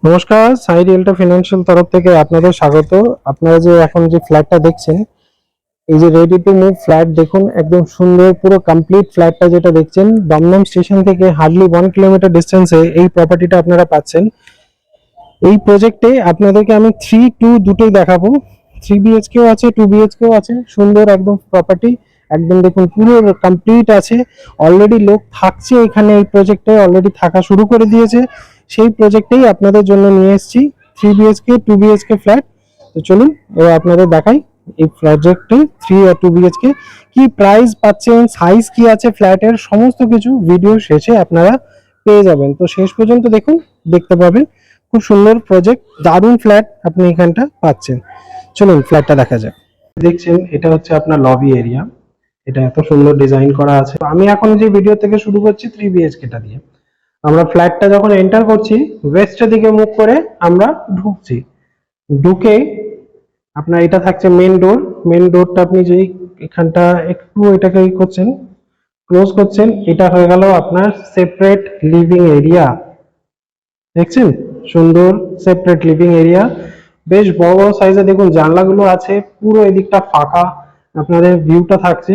নমস্কার, সাই রিয়েলটা ফিনান্সিয়াল তরফ থেকে আপনাদের স্বাগত। আপনারা যে এখন যে ফ্ল্যাটটা দেখছেন, এই যে রেডি টু মুভ ফ্ল্যাট দেখুন, একদম সুন্দর পুরো কমপ্লিট ফ্ল্যাটটা যেটা দেখছেন দমদম স্টেশন থেকে হার্ডলি 1 কিলোমিটার ডিস্টেন্সে এই প্রপার্টিটা আপনারা পাচ্ছেন। এই প্রজেক্টে আপনাদেরকে আমি 3-2 দুটোই দেখাবো। 3 BHKও আছে, 2 BHKও আছে। সুন্দর একদম প্রপার্টি, একদম দেখুন পুরো কমপ্লিট আছে। অলরেডি লোক থাকছে এখানে, এই প্রজেক্টে অলরেডি থাকা শুরু করে দিয়েছে। সেই প্রজেক্টেই আপনাদের জন্য নিয়ে এসেছি 3 BHK 2 BHK ফ্ল্যাট। তো চলুন এবার আপনাদের দেখাই এই প্রজেক্টে 3 আর 2 BHK কি প্রাইস পাচ্ছেন, সাইজ কি আছে ফ্ল্যাটের, সমস্ত কিছু ভিডিও শেষে আপনারা পেয়ে যাবেন। তো শেষ পর্যন্ত দেখুন, দেখতে পাবেন। খুব সুন্দর প্রজেক্ট, দারুণ ফ্ল্যাট আপনি এখানটা পাচ্ছেন। চলুন ফ্ল্যাটটা দেখা যাক। দেখছেন এটা হচ্ছে আপনার লবি এরিয়া। এটা এত সুন্দর ডিজাইন করা আছে। আমি এখন যে ভিডিও থেকে শুরু করছি 3 BHK দিয়ে। আমরা ফ্ল্যাটটা যখন এন্টার করছি, ওয়েস্টের দিকে মুখ করে আমরা ঢুকছি। ঢুকে আপনার এটা থাকছে মেন ডোর। মেন ডোরটা আপনি যদি এখানটা একটু এটাকে করছেন, ক্লোজ করছেন, এটা হয়ে গেল আপনার সেপারেট লিভিং এরিয়া। দেখছেন সুন্দর সেপারেট লিভিং এরিয়া, বেশ বড় বড় সাইজে দেখুন জানলাগুলো আছে, পুরো এদিকটা ফাঁকা আপনাদের ভিউটা থাকছে।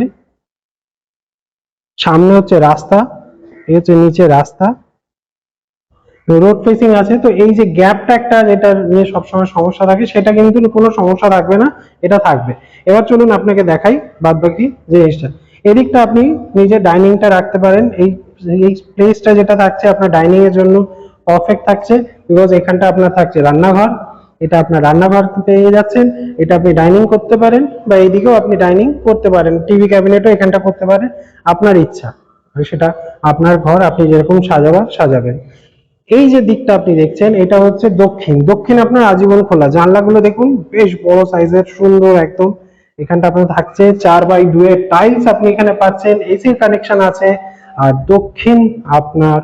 সামনে হচ্ছে রাস্তা, এই হচ্ছে নিচে রাস্তা, রোড ফেসিং আছে। তো এই যে গ্যাপটা একটা যেটা নিয়ে সবসময় সমস্যা থাকে, সেটা কিন্তু কোনো সমস্যা থাকবে না, এটা থাকবে। এবার চলুন আপনাকে দেখাই বাদ বাকি জিনিসটা। এদিকটা আপনি নিজের ডাইনিংটা রাখতে পারেন। এই এই প্লেসটা যেটা থাকছে আপনার ডাইনিং এর জন্য পারফেক্ট থাকছে, বিকজ এখানটা আপনার থাকছে রান্নাঘর। এটা আপনার রান্নাঘর পেয়ে যাচ্ছেন, এটা আপনি ডাইনিং করতে পারেন, বা এইদিকেও আপনি ডাইনিং করতে পারেন, টিভি ক্যাবিনেটও এখানটা করতে পারেন, আপনার ইচ্ছা। সেটা আপনার ঘর, আপনি যেরকম সাজাবার সাজাবেন। এই যে দিকটা আপনি দেখছেন এটা হচ্ছে দক্ষিণ। দক্ষিণ আপনার আজীবন খোলা, জানলাগুলো দেখুন বেশ বড় সাইজের, সুন্দর একদম। এখানটা আপনার থাকছে 4x2 এর টাইলস, আপনি এখানে পাচ্ছেন, এসির কানেকশন আছে। আর দক্ষিণ আপনার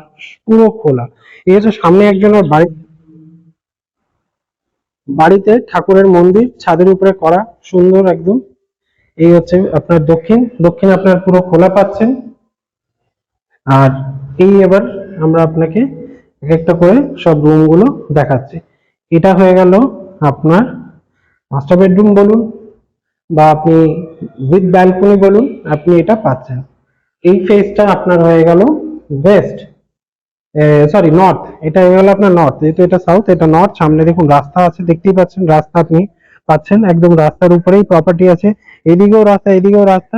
পুরো খোলা। এই হচ্ছে সামনে একজনের বাড়ি, বাড়িতে ঠাকুরের মন্দির ছাদের উপরে করা, সুন্দর একদম। এই হচ্ছে আপনার দক্ষিণ। দক্ষিণ আপনার পুরো খোলা পাচ্ছেন। আর এই এবার আমরা আপনাকে এক একটা করে সব রুম গুলো দেখাচ্ছি। এটা হয়ে গেল আপনার মাস্টার বেডরুম বলুন, বা আপনি উইথ ব্যালকনি বলুন, আপনি এটা পাচ্ছেন। এই ফেসটা আপনার হয়ে গেল ওয়েস্ট, সরি নর্থ। এটা হয়ে গেল আপনার নর্থ, যেহেতু এটা সাউথ এটা নর্থ। সামনে দেখুন রাস্তা আছে, দেখতেই পাচ্ছেন রাস্তা আপনি পাচ্ছেন, একদম রাস্তার উপরেই প্রপার্টি আছে। এদিকেও রাস্তা, এদিকেও রাস্তা,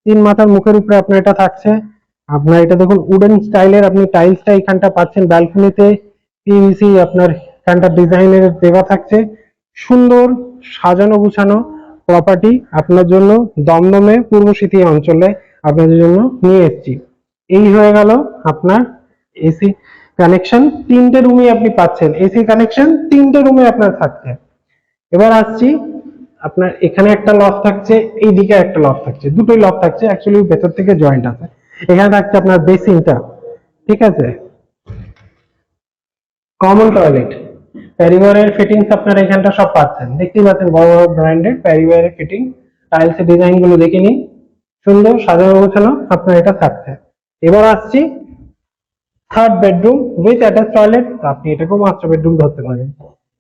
3 মাথার মুখের উপরে আপনার এটা থাকছে। আপনার এটা দেখুন উডেন স্টাইলের, আপনি টাইলসটা এখানটা পাচ্ছেন ব্যালকনিতে, পিভিসি আপনার এখানটা ডিজাইনের দেওয়া থাকছে। সুন্দর সাজানো গুছানো প্রপার্টি আপনার জন্য দমদমে পূর্ব সিটি অঞ্চলে আপনাদের জন্য নিয়ে এসেছি। এই হয়ে গেল আপনার এসি কানেকশন, 3টে রুমই আপনি পাচ্ছেন। এসি কানেকশন 3টে রুমে আপনার থাকছে। এবার আসছি, আপনার এখানে একটা লফট থাকছে, এইদিকে একটা লফট থাকছে, দুটোই লফট থাকছে, অ্যাকচুয়ালি ভেতর থেকে জয়েন্ট আছে। এখানে থাকছে আপনার বেসিনটা, ঠিক আছে, কমন টয়লেট, প্যারিওয়ারের ফিটিংস আপনারা এখানটা সব পাচ্ছেন। দেখতেই পাচ্ছেন বড় বড় ব্র্যান্ডেড প্যারিওয়ারের ফিটিং। টাইলসের ডিজাইন গুলো দেখে নিন, সুন্দর সাজানো গোছানো আপনার এটা থাকছে। এবার আসছি third bedroom with attach toilet, আপনি এটাকেও মাস্টার বেডরুম ধরতে পারেন।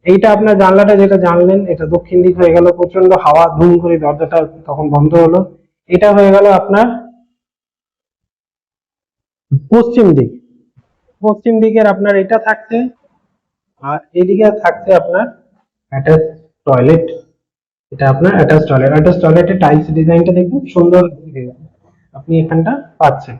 এইটা আপনার জানলাটা যেটা জানলেন, এটা দক্ষিণ দিক হয়ে গেল, প্রচন্ড হাওয়া ধুম করে দরজাটা তখন বন্ধ হলো। এটা হয়ে গেল আপনার পশ্চিম দিক। পশ্চিম দিকের আপনার এটা থাকছে, আর এদিকে থাকছে আপনার অ্যাটাচ টয়লেট। এটা আপনার অ্যাটাচ টয়লেট। অ্যাটাচ টয়লেটের টাইলস ডিজাইনটা দেখুন সুন্দর, আপনি এখানটা পাচ্ছেন।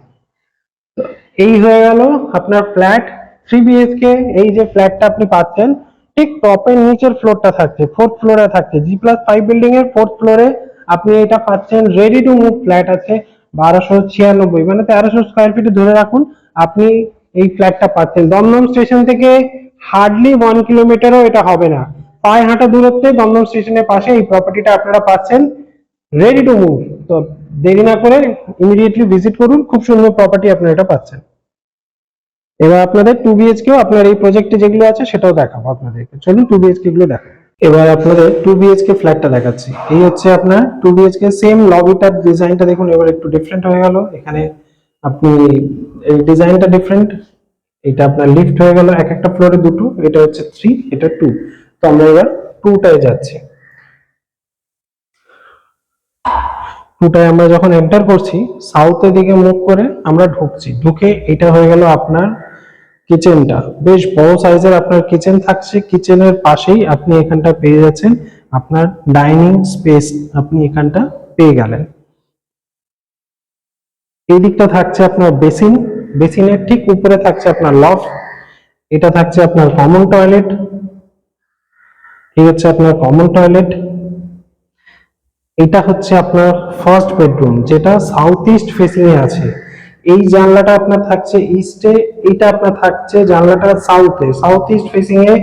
এই হয়ে গেল আপনার ফ্ল্যাট 3 BHK। এই যে ফ্ল্যাটটা আপনি পাচ্ছেন, ঠিক টপের নিচের ফ্লোরটা থাকছে, 4th ফ্লোরে থাকছে, G+5 বিল্ডিং এর 4th ফ্লোরে আপনি এটা পাচ্ছেন। রেডি টু মুভ ফ্ল্যাট আছে 1296, মানে 1300 স্কোয়ার ফিটে ধরে রাখুন আপনি এই ফ্ল্যাটটা পাচ্ছেন। দমদম স্টেশন থেকে হার্ডলি 1 কিলোমিটারও এটা হবে না, পায়ে হাঁটা দূরত্বে দমদম স্টেশনের পাশে এই প্রপার্টিটা আপনারা পাচ্ছেন, রেডি টু মুভ। তো দেরি না করে ইমিডিয়েটলি ভিজিট করুন, খুব সুন্দর প্রপার্টি আপনারা এটা পাচ্ছেন। এবার আপনাদের 2 BHK আপনার এই প্রজেক্টে যেগুলো আছে সেটাও দেখাবো আপনাদেরকে। চলুন 2 BHK গুলো দেখাবো। এবার আপনাদের 2 BHK ফ্ল্যাটটা দেখাচ্ছি। এই হচ্ছে আপনার 2 BHK, সেম লবিটার ডিজাইনটা দেখুন এবার একটু ডিফারেন্ট হয়ে গেল। এখানে আপনি এই ডিজাইনটা ডিফারেন্ট, এটা আপনার লিফট হয়ে গেল, এক একটা ফ্লোরে দুটো, এটা হচ্ছে 3, এটা 2। তো আমরা এবার 2টায় যাচ্ছি। 2টায় আমরা যখন এন্টার করছি, সাউথের দিকে মুভ করে আমরা ঢুকছি। ঢুকে এটা হয়ে গেল আপনার কিচেনটা। বেশ বড় সাইজের আপনার কিচেন থাকছে। কিচেনের পাশেই আপনি এখানটা পেয়ে যাচ্ছেন আপনার ডাইনিং স্পেস, আপনি এখানটা পেয়ে গেলেন। এই দিকটা থাকছে আপনার বেসিন, বেসিনের ঠিক উপরে থাকছে আপনার লফট, এটা থাকছে আপনার কমন টয়লেট, ঠিক আছে আপনার কমন টয়লেট। এটা হচ্ছে আপনার ফার্স্ট বেডরুম, যেটা সাউথ ইস্ট ফেসিং এ আছে। এই জানলাটা আপনার থাকছে ইস্টে, এটা আপনার থাকছে জানলাটা সাউথে। সাউথ ইস্ট ফেসিং এ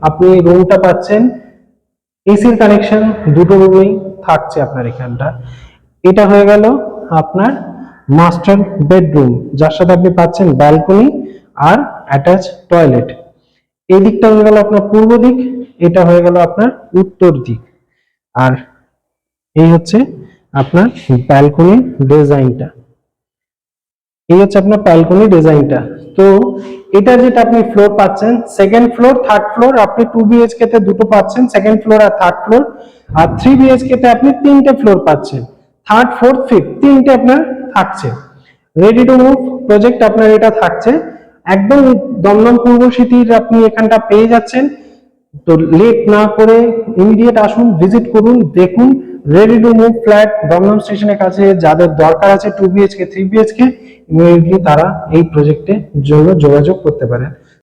আপনি রুমটা পাচ্ছেন, এসির কানেকশন দুটো রুমেই থাকছে আপনার এখানটা। এটা হয়ে গেল আপনার মাস্টার বেডরুম, যার সাথে আপনি পাচ্ছেন ব্যালকনি আর অ্যাটাচ টয়লেট। এই দিকটা হয়ে গেল আপনার পূর্ব দিক, এটা হয়ে গেল আপনার উত্তর দিক। আর এই হচ্ছে আপনার ব্যালকনির ডিজাইনটা, এই হচ্ছে আপনার ব্যালকনি ডিজাইনটা। তো এটা যেটা আপনি ফ্লোর পাচ্ছেন, সেকেন্ড ফ্লোর, থার্ড ফ্লোর, আপনি 2 BHK তে দুটো পাচ্ছেন, সেকেন্ড ফ্লোর আর থার্ড ফ্লোর। আর 3 BHK তে আপনি 3টে ফ্লোর পাচ্ছেন, থার্ড, ফোর্থ, ফিফথ, 3টে আপনার থাকছে। রেডি টু মুভ প্রজেক্ট আপনার এটা থাকছে একদম দমদম পূর্ব সিটির, আপনি এখানটা পেয়ে যাচ্ছেন। তো লেট না করে ইমিডিয়েট আসুন, ভিজিট করুন, দেখুন। Ready to move flat Dumdum স্টেশনের কাছে। যাদের দরকার আছে 2 BHK 3 BHK, ইমিডিয়েটলি তারা এই প্রজেক্টের জন্য যোগাযোগ করতে পারেন।